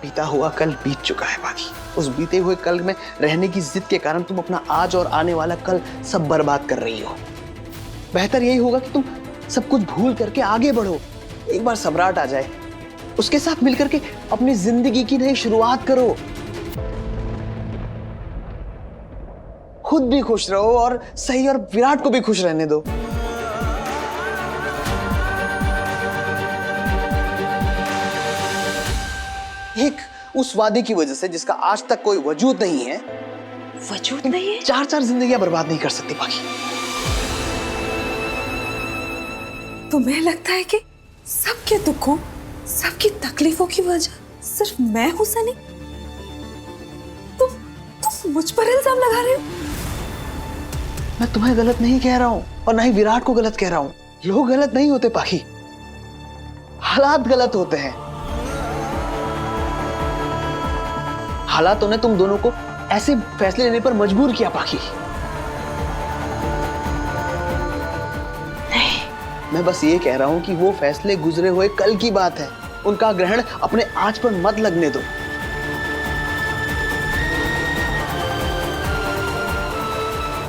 बीता हुआ कल बीत चुका है बाकी। उस बीते हुए कल में रहने की जिद के कारण तुम अपना आज और आने वाला कल सब बर्बाद कर रही हो। बेहतर यही होगा कि तुम सब कुछ भूल करके आगे बढ़ो। एक बार सम्राट आ जाए, उसके साथ मिलकर के अपनी जिंदगी की नई शुरुआत करो। खुद भी खुश रहो और सही और विराट को भी खुश रहने दो। एक उस वादे की वजह से जिसका आज तक कोई वजूद नहीं है, वजूद नहीं है? चार चार जिंदगियां बर्बाद नहीं कर सकती बाकी। तुम्हें लगता है कि सबके दुखों, सबकी तकलीफों की वजह सिर्फ मैं हूं सनी? तुम मुझ पर इल्जाम लगा रहे हो? मैं तुम्हें गलत नहीं कह रहा हूं और ना ही विराट को गलत कह रहा हूं। लोग गलत नहीं होते पाखी, हालात गलत होते हैं। हालातों ने तुम दोनों को ऐसे फैसले लेने पर मजबूर किया पाखी। नहीं, मैं बस ये कह रहा हूं कि वो फैसले गुजरे हुए कल की बात है। उनका ग्रहण अपने आज पर मत लगने दो।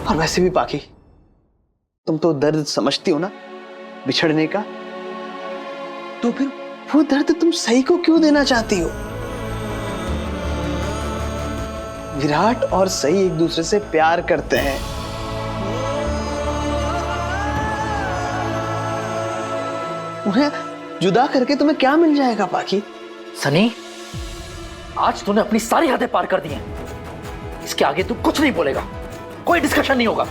और वैसे भी पाखी, तुम तो दर्द समझती हो ना बिछड़ने का, तो फिर वो दर्द तुम सही को क्यों देना चाहती हो? विराट और सही एक दूसरे से प्यार करते हैं। उन्हें जुदा करके तुम्हें क्या मिल जाएगा पाखी? सनी, आज तूने अपनी सारी हदें पार कर दी हैं। इसके आगे तू कुछ नहीं बोलेगा, कोई डिस्कशन नहीं होगा।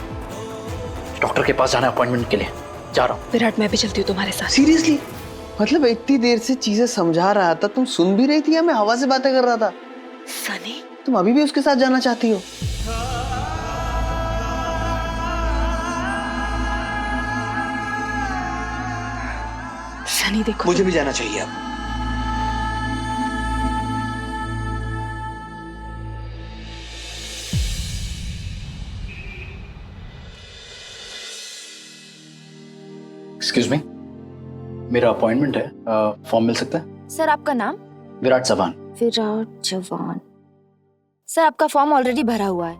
डॉक्टर के पास जाना है अपॉइंटमेंट के लिए, जा रहा हूं। विराट, मैं भी चलती हूँ तुम्हारे साथ। सीरियसली? मतलब इतनी देर से चीजें समझा रहा था, तुम सुन भी रही थी या मैं हवा से बातें कर रहा था? सनी, तुम अभी भी उसके साथ जाना चाहती हो? सनी देखो, मुझे भी जाना चाहिए अब। एक्सक्यूज मी, मेरा अपॉइंटमेंट है, फॉर्म मिल सकता है? सर, आपका नाम? विराट चव्हाण। विराट चव्हाण। सर, आपका फॉर्म ऑलरेडी भरा हुआ है।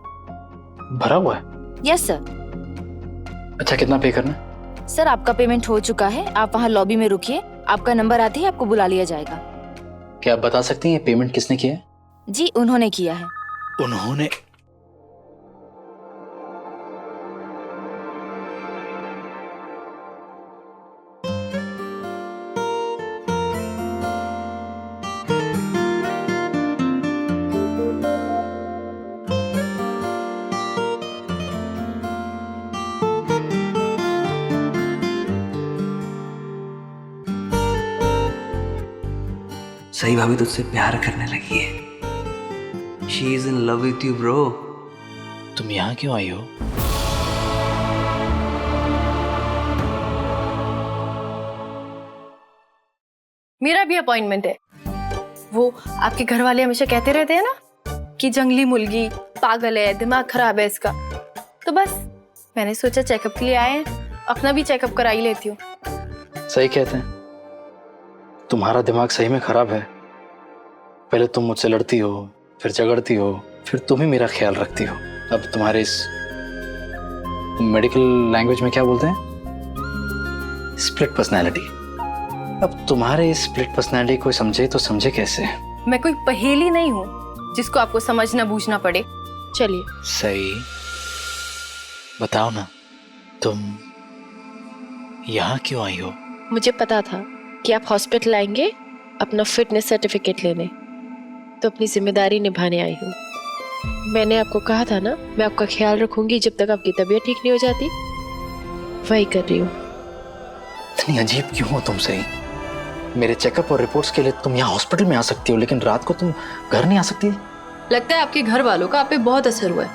भरा हुआ है? Yes sir. अच्छा, कितना पे करना है? सर, आपका पेमेंट हो चुका है। आप वहाँ लॉबी में रुकिए, आपका नंबर आते ही आपको बुला लिया जाएगा। क्या आप बता सकती हैं पेमेंट किसने किया है? जी, उन्होंने किया है। उन्होंने? सही भाभी तुझसे प्यार करने लगी है। She is in love with you, bro. तुम यहाँ क्यों आई हो? मेरा भी अपॉइंटमेंट है। वो आपके घर वाले हमेशा कहते रहते हैं ना कि जंगली मुर्गी पागल है, दिमाग खराब है इसका। तो बस मैंने सोचा चेकअप के लिए आए हैं, अपना भी चेकअप करा ही लेती हूँ। सही कहते हैं, तुम्हारा दिमाग सही में खराब है। पहले तुम मुझसे लड़ती हो, फिर झगड़ती हो, फिर तुम ही मेरा ख्याल रखती हो। अब तुम्हारे इस मेडिकल लैंग्वेज में क्या बोलते हैं, स्प्लिट पर्सनैलिटी। अब तुम्हारे इस स्प्लिट पर्सनैलिटी को समझे तो समझे कैसे? मैं कोई पहेली नहीं हूँ जिसको आपको समझना बूझना पड़े। चलिए। सही बताओ ना, तुम यहाँ क्यों आई हो? मुझे पता था कि आप हॉस्पिटल आएंगे अपना फिटनेस सर्टिफिकेट लेने, तो अपनी जिम्मेदारी निभाने आई हूँ। मैंने आपको कहा था ना, मैं आपका ख्याल रखूंगी जब तक आपकी तबीयत ठीक नहीं हो जाती। वही कर रही हूँ। इतनी अजीब क्यों हो तुम? सही, मेरे चेकअप और रिपोर्ट्स के लिए तुम यहाँ हॉस्पिटल में आ सकती हो, लेकिन रात को तुम घर नहीं आ सकती? लगता है आपके घर वालों का आप पे बहुत असर हुआ है,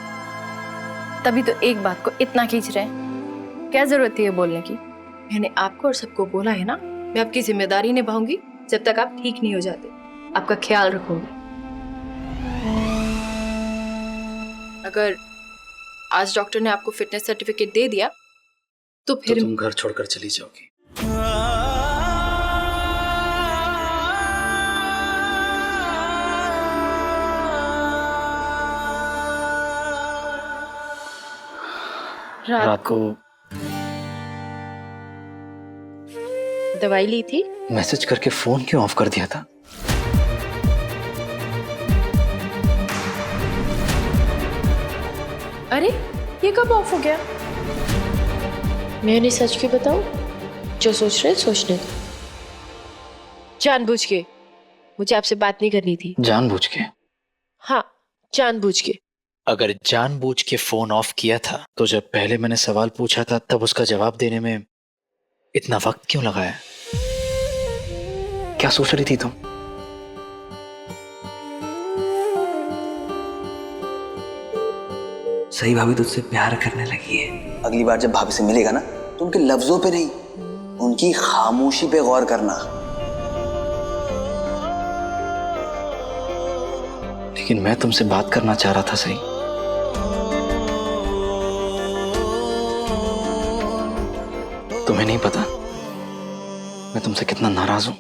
तभी तो एक बात को इतना खींच रहे हैं। क्या जरूरत है ये बोलने की? मैंने आपको और सबको बोला है ना, मैं आपकी जिम्मेदारी निभाऊंगी जब तक आप ठीक नहीं हो जाते। आपका ख्याल रखूंगी। अगर आज डॉक्टर ने आपको फिटनेस सर्टिफिकेट दे दिया तो फिर तो तुम घर छोड़कर चली जाओगी। रात को दवाई ली थी? मैसेज करके फोन क्यों ऑफ कर दिया था? अरे ये कब ऑफ हो गया? मैंने सच क्यों बताऊं? जो सोच रहे सोचने दो। जानबूझ के मुझे आपसे बात नहीं करनी थी। जानबूझ के? हाँ, जानबूझ के। अगर जानबूझ के फोन ऑफ किया था तो जब पहले मैंने सवाल पूछा था तब उसका जवाब देने में इतना वक्त क्यों लगाया? क्या सोच रही थी तुम? सही भाभी तुझसे प्यार करने लगी है। अगली बार जब भाभी से मिलेगा ना तो उनके लफ्जों पे नहीं, उनकी खामोशी पे गौर करना। लेकिन मैं तुमसे बात करना चाह रहा था। सही, तुम्हें नहीं पता मैं तुमसे कितना नाराज हूं।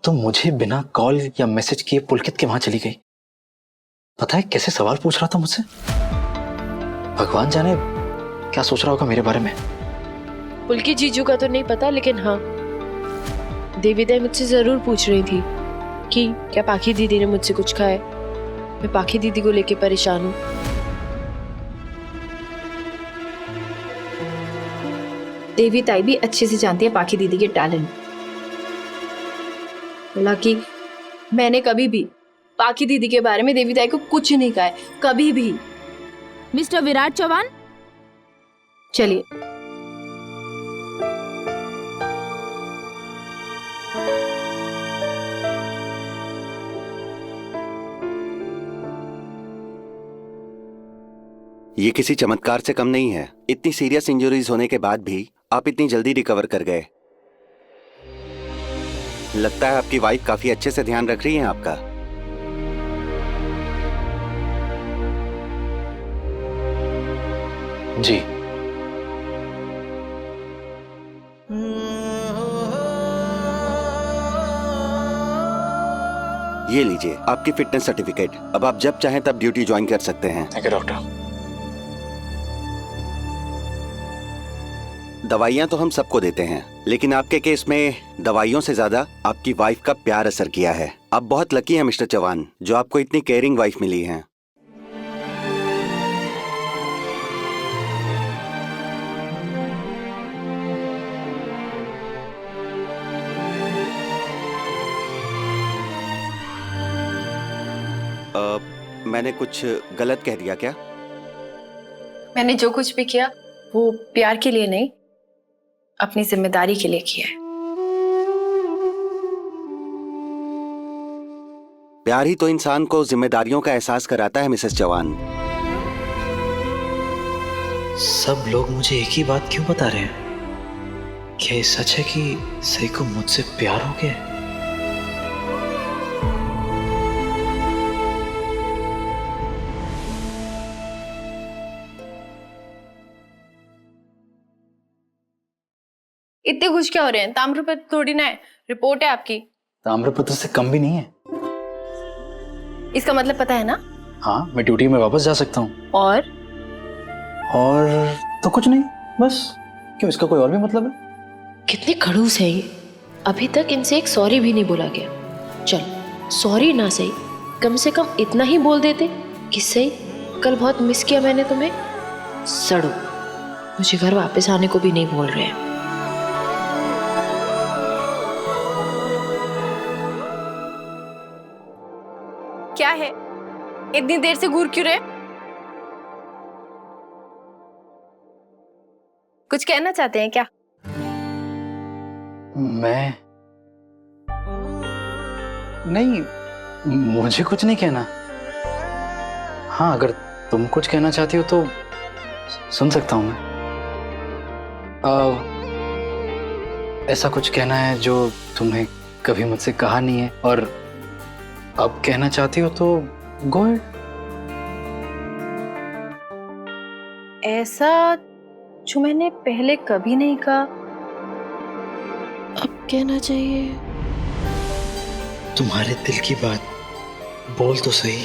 तुम मुझे बिना कॉल या मैसेज किए पुलकित के वहां चली गई। पता है कैसे सवाल पूछ रहा था मुझसे? भगवान जाने क्या सोच रहा होगा मेरे बारे में। पुलकी जीजू का तो नहीं पता, लेकिन हाँ, देवीदाई मुझसे जरूर पूछ रही थी कि क्या पाखी दीदी ने मुझसे कुछ कहा है। मैं पाखी दीदी को लेके परेशान हूँ। देवी ताई भी अच्छे से जानती है पाखी दीदी के टैलेंट। बोला कि मैंने कभी भी पाखी दीदी के बारे में देवी ताई को कुछ नहीं कहा है, कभी भी। मिस्टर विराट चौहान, चलिए। ये किसी चमत्कार से कम नहीं है। इतनी सीरियस इंजरीज होने के बाद भी आप इतनी जल्दी रिकवर कर गए। लगता है आपकी वाइफ काफी अच्छे से ध्यान रख रही है आपका। जी। ये लीजिए आपकी फिटनेस सर्टिफिकेट। अब आप जब चाहें तब ड्यूटी ज्वाइन कर सकते हैं। Thank you doctor. दवाइयां तो हम सबको देते हैं, लेकिन आपके केस में दवाइयों से ज्यादा आपकी वाइफ का प्यार असर किया है। आप बहुत लकी हैं मिस्टर चौहान, जो आपको इतनी केयरिंग वाइफ मिली है। मैंने कुछ गलत कह दिया क्या? मैंने जो कुछ भी किया वो प्यार के लिए नहीं, अपनी जिम्मेदारी के लिए किया है। प्यार ही तो इंसान को जिम्मेदारियों का एहसास कराता है मिसेस चौहान। सब लोग मुझे एक ही बात क्यों बता रहे हैं? क्या ये सच है कि सही को मुझसे प्यार हो गया है? इतने खुश क्या हो रहे हैं? ताम्रपत्र थोड़ी ना है, रिपोर्ट है आपकी। ताम्रपत्र से कम भी नहीं है। इसका मतलब पता है ना? हाँ, मैं ड्यूटी में वापस जा सकता हूँ। और तो कुछ नहीं, बस। क्यों, इसका कोई और भी मतलब है? कितने खड़ूस है ये। अभी तक इनसे एक सॉरी भी नहीं बोला गया। चल, सॉरी ना सही, कम से कम इतना ही बोल देते कि सही कल बहुत मिस किया मैंने तुम्हें। सड़ो, मुझे घर वापस आने को भी नहीं बोल रहे हैं। क्या है, इतनी देर से घूर क्यों रहे? कुछ कहना चाहते हैं क्या? मैं नहीं, मुझे कुछ नहीं कहना। हाँ, अगर तुम कुछ कहना चाहती हो तो सुन सकता हूं मैं। ऐसा कुछ कहना है जो तुमने कभी मुझसे कहा नहीं है और अब कहना चाहती हो तो गो अहेड। ऐसा जो मैंने पहले कभी नहीं कहा। अब कहना चाहिए। तुम्हारे दिल की बात बोल तो सही।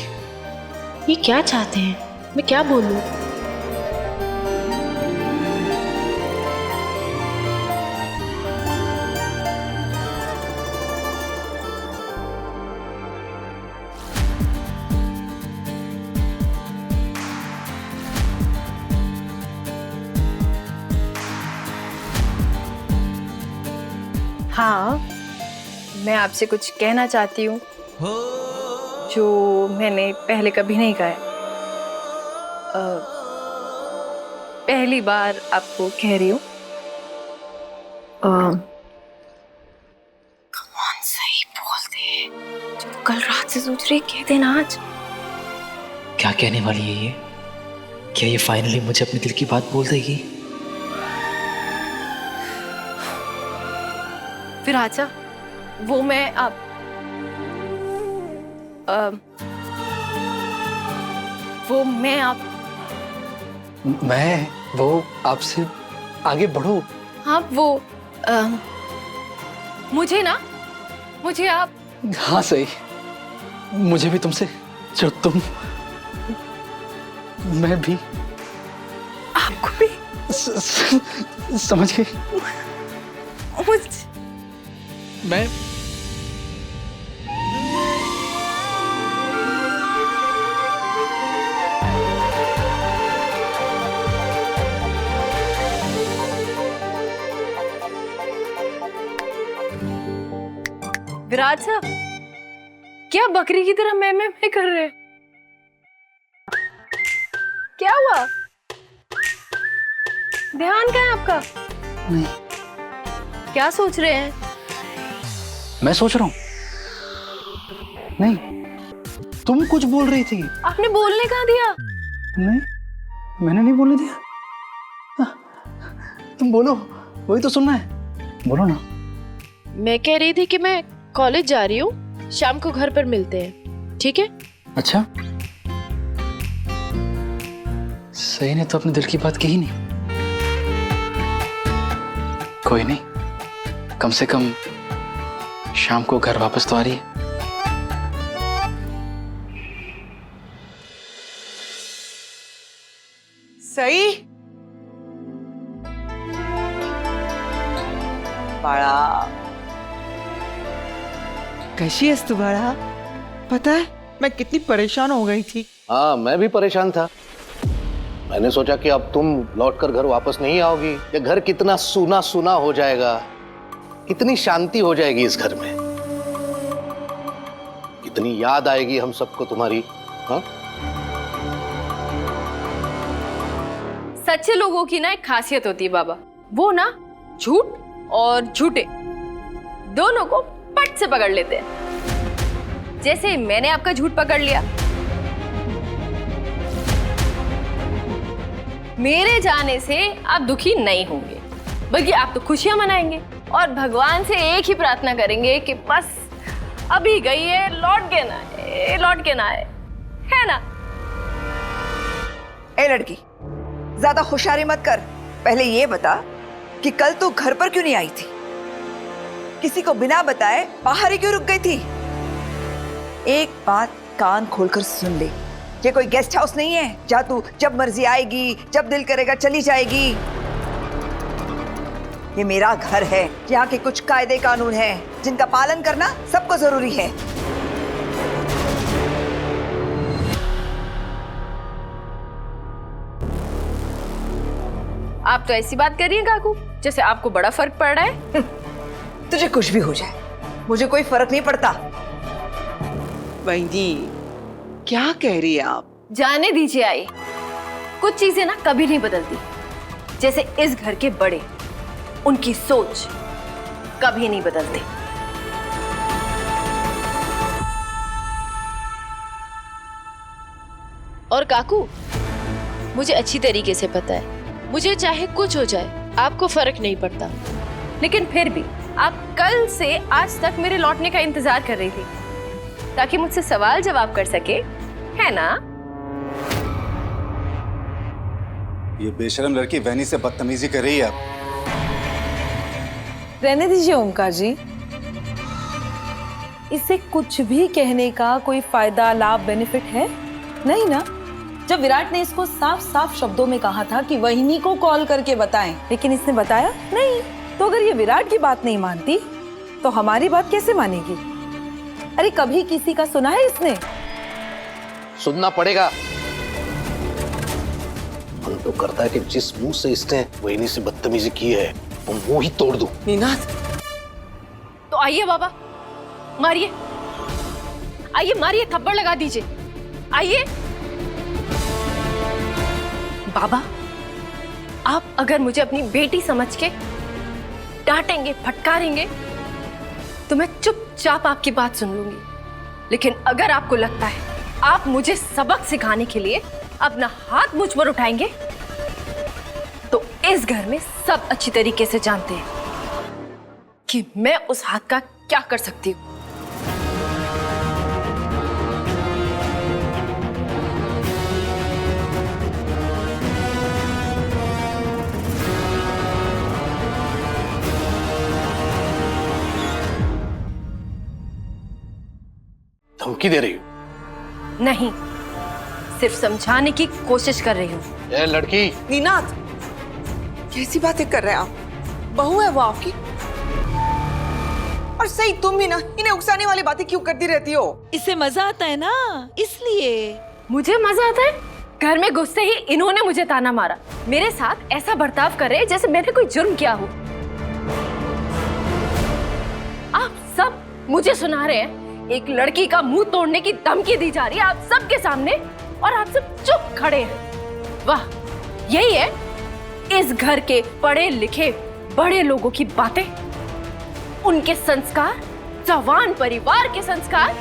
ये क्या चाहते हैं? मैं क्या बोलूं? हाँ, मैं आपसे कुछ कहना चाहती हूँ जो मैंने पहले कभी नहीं कहा है। पहली बार आपको कह रही हूँ। कौन सही बोल दे, जो कल रात से सोच रही कह देना आज। क्या कहने वाली है ये? क्या ये फाइनली मुझे अपने दिल की बात बोल देगी? फिर आजा, वो मैं आप वो मैं आप मैं वो आपसे आगे बढ़ूं? हाँ वो मुझे ना, मुझे आप हाँ सही, मुझे भी तुमसे, जो तुम, मैं भी, आपको भी समझ गई। मुझ मैं विराट साहब, क्या बकरी की तरह मैं कर रहे हैं? क्या हुआ? ध्यान कहाँ है आपका? नहीं, क्या सोच रहे हैं? मैं सोच रहा हूं। नहीं, तुम कुछ बोल रही थी। आपने बोलने कहाँ दिया? नहीं, मैंने नहीं बोलने दिया। तुम बोलो, वही तो सुनना है, बोलो ना। मैं कह रही थी कि मैं कॉलेज जा रही हूँ, शाम को घर पर मिलते हैं, ठीक है? अच्छा, सही ने तो अपने दिल की बात कही नहीं। कोई नहीं, कम से कम शाम को घर वापस तो आ रही है। सई, बाळा, कैसी है तू बाळा? पता है मैं कितनी परेशान हो गई थी। हाँ, मैं भी परेशान था। मैंने सोचा कि अब तुम लौटकर घर वापस नहीं आओगी, ये घर कितना सूना सूना हो जाएगा, कितनी शांति हो जाएगी इस घर में, कितनी याद आएगी हम सबको तुम्हारी। हाँ, सच्चे लोगों की ना एक खासियत होती है बाबा, वो ना झूठ और झूठे दोनों को पट से पकड़ लेते हैं। जैसे मैंने आपका झूठ पकड़ लिया, मेरे जाने से आप दुखी नहीं होंगे, बल्कि आप तो खुशियां मनाएंगे और भगवान से एक ही प्रार्थना करेंगे कि बस अभी गई है, लौट के ना आए, लौट के ना आए, है ना? ए लड़की, ज्यादा होशियारी मत कर। पहले ये बता कि कल तू घर पर क्यों नहीं आई थी? किसी को बिना बताए बाहर ही क्यों रुक गई थी? एक बात कान खोलकर सुन ले, ये कोई गेस्ट हाउस नहीं है जहां तू जब मर्जी आएगी, जब दिल करेगा चली जाएगी। ये मेरा घर है, यहाँ के कुछ कायदे कानून हैं जिनका पालन करना सबको जरूरी है। आप तो ऐसी बात कर रही हैं काकू जैसे आपको बड़ा फर्क पड़ रहा है। तुझे कुछ भी हो जाए, मुझे कोई फर्क नहीं पड़ता। बहनी, क्या कह रही है आप? जाने दीजिए आई, कुछ चीजें ना कभी नहीं बदलती। जैसे इस घर के बड़े, उनकी सोच कभी नहीं बदलती। और काकू, मुझे अच्छी तरीके से पता है, मुझे चाहे कुछ हो जाए आपको फर्क नहीं पड़ता। लेकिन फिर भी आप कल से आज तक मेरे लौटने का इंतजार कर रही थी ताकि मुझसे सवाल जवाब कर सके, है ना? ये बेशरम लड़की वैनी से बदतमीजी कर रही है। अब रहने दीजिए ओमकार जी, इसे कुछ भी कहने का कोई फायदा, लाभ, बेनिफिट है नहीं ना? जब विराट ने इसको साफ साफ शब्दों में कहा था कि वहिनी को कॉल करके बताएं, लेकिन इसने बताया नहीं। तो अगर ये विराट की बात नहीं मानती तो हमारी बात कैसे मानेगी? अरे कभी किसी का सुना है इसने? सुनना पड़ेगा। मन तो करता है कि जिस मुंह से इसने वहीनी से बदतमीजी की है वो मुंह ही तोड़ दूं। नीनाद, आइए बाबा, मारिए, आइए मारिए, थप्पड़ लगा दीजिए, आइए। बाबा, आप अगर मुझे अपनी बेटी समझ के डांटेंगे, फटकारेंगे तो मैं चुपचाप आपकी बात सुन लूंगी। लेकिन अगर आपको लगता है आप मुझे सबक सिखाने के लिए अपना हाथ मुझ पर उठाएंगे तो इस घर में सब अच्छी तरीके से जानते हैं कि मैं उस हाथ का क्या कर सकती हूँ। धमकी दे रही हो? नहीं, सिर्फ समझाने की कोशिश कर रही हूँ। ए लड़की! नीनाद, कैसी बातें कर रहे हैं आप? बहू है वो आपकी। और सही तुम भी ना इन्हें उकसाने वाली बातें क्यों करती रहती हो? इससे मजा आता है ना, इसलिए। मुझे मजा आता है? घर में घुसते ही इन्होंने मुझे ताना मारा, मेरे साथ ऐसा बर्ताव कर रहे हैं जैसे मैंने कोई जुर्म किया हो। आप सब मुझे सुना रहे हैं, एक लड़की का मुंह तोड़ने की धमकी दी जा रही है आप सबके सामने, और आप सब चुप खड़े हैं। वाह, यही है इस घर के पढ़े लिखे बड़े लोगों की बातें, उनके संस्कार, जवान परिवार के संस्कार।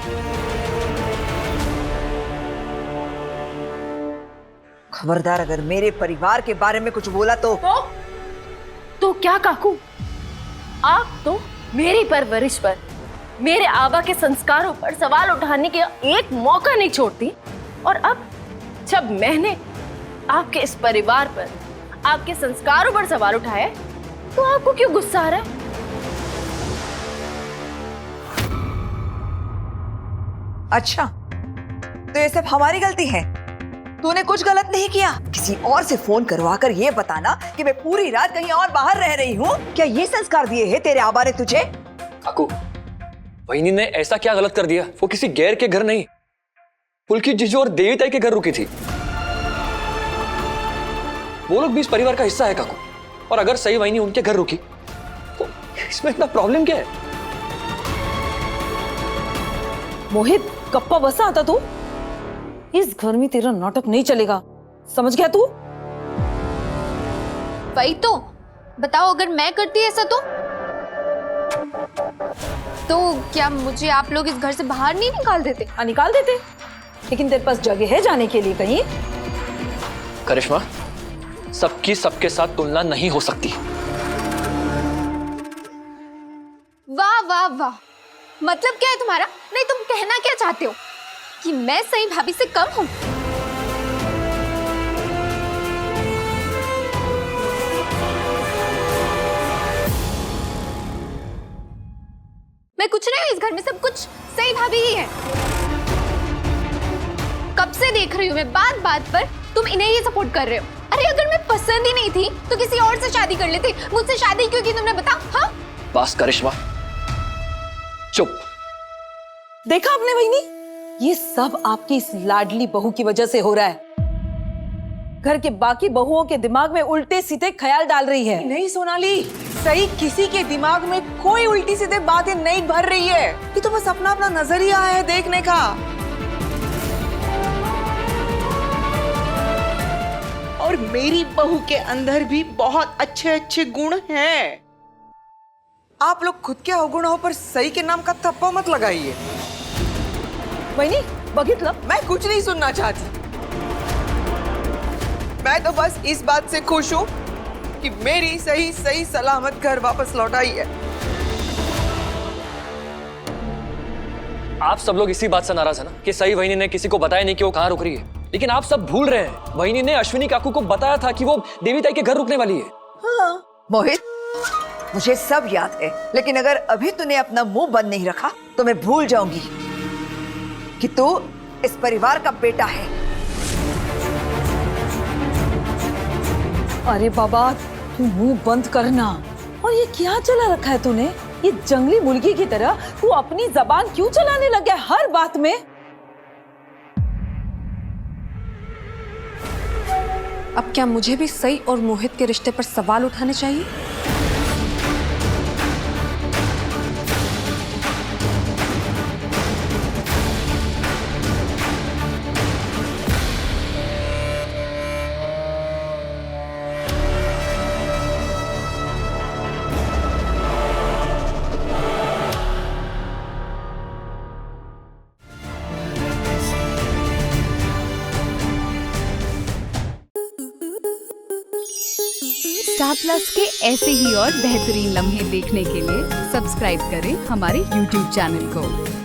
खबरदार अगर मेरे परिवार के बारे में कुछ बोला तो क्या काकू, आप तो मेरी परवरिश पर, मेरे आबा के संस्कारों पर सवाल उठाने के एक मौका नहीं छोड़ती, और अब जब मैंने आपके इस परिवार पर, आपके संस्कारों पर सवाल उठाया तो आपको क्यों गुस्सा आ रहा है? अच्छा, तो ये सब हमारी गलती है? तूने कुछ गलत नहीं किया? किसी और से फोन करवा कर ये बताना कि मैं पूरी रात कहीं और बाहर रह रही हूँ, क्या ये संस्कार दिए हैं तेरे आबा ने तुझे? काकू, वहिनी ने ऐसा क्या गलत कर दिया? वो किसी गैर के घर नहीं, पुलकी जीजू और देवी ताई के घर रुकी थी। वो लोग भी इस परिवार का हिस्सा है काकू, और अगर सही वहिनी उनके घर रुकी तो इसमें इतना प्रॉब्लम क्या है? मोहित, कप्पा बसा आता तू? इस घर में तेरा नाटक नहीं चलेगा, समझ गया तू? वही तो, बताओ अगर मैं करती ऐसा तो क्या मुझे आप लोग इस घर से बाहर नहीं निकाल देते? हाँ, निकाल देते, लेकिन तेरे पास जगह है जाने के लिए कहीं? करिश्मा, सबकी सबके साथ तुलना नहीं हो सकती। वाह वाह वाह, मतलब क्या है तुम्हारा? नहीं, तुम कहना क्या चाहते हो कि मैं सही भाभी से कम हूं? मैं कुछ नहीं हूं इस घर में, सब कुछ सही भाभी ही है। कब से देख रही हूं मैं, बात बात पर तुम इन्हें ही सपोर्ट कर रहे हो। अरे अगर मैं पसंद ही नहीं थी तो किसी और से शादी कर लेते। मुझसे शादी क्यों की तुमने, बता? हाँ, बस करिश्मा, चुप। देखा आपने वहीनी, ये सब आपकी इस लाडली बहू की वजह से हो रहा है। घर के बाकी बहुओं के दिमाग में उल्टे सीधे ख्याल डाल रही है। नहीं सोनाली, सही किसी के दिमाग में कोई उल्टी सीधे बातें नहीं भर रही है। ये तो बस अपना अपना नजरिया है देखने का। और मेरी बहू के अंदर भी बहुत अच्छे अच्छे गुण हैं। आप लोग खुद के अवगुणों पर सही के नाम का थप्पा मत लगाइए। वहीनी, बघितलं, मैं कुछ नहीं सुनना चाहती। मैं तो बस इस बात से खुश हूँ कि मेरी सही सही सलामत घर वापस लौट आई है। आप सब लोग इसी बात से नाराज है ना कि सही वहिनी ने किसी को बताया नहीं कि वो कहाँ रुक रही है। लेकिन आप सब भूल रहे हैं, वहिनी ने अश्विनी काकू को बताया था कि वो देवी ताई के घर रुकने वाली है। हाँ। मोहित, मुझे सब याद है, लेकिन अगर अभी तूने अपना मुंह बंद नहीं रखा तो मैं भूल जाऊंगी कि तू इस परिवार का बेटा है। अरे बाबा, तू मुंह बंद करना। और ये क्या चला रखा है तूने? ये जंगली मुर्गी की तरह तू अपनी जबान क्यों चलाने लग गया हर बात में? अब क्या मुझे भी सई और मोहित के रिश्ते पर सवाल उठाने चाहिए? स्टार प्लस के ऐसे ही और बेहतरीन लम्हे देखने के लिए सब्सक्राइब करें हमारे YouTube चैनल को।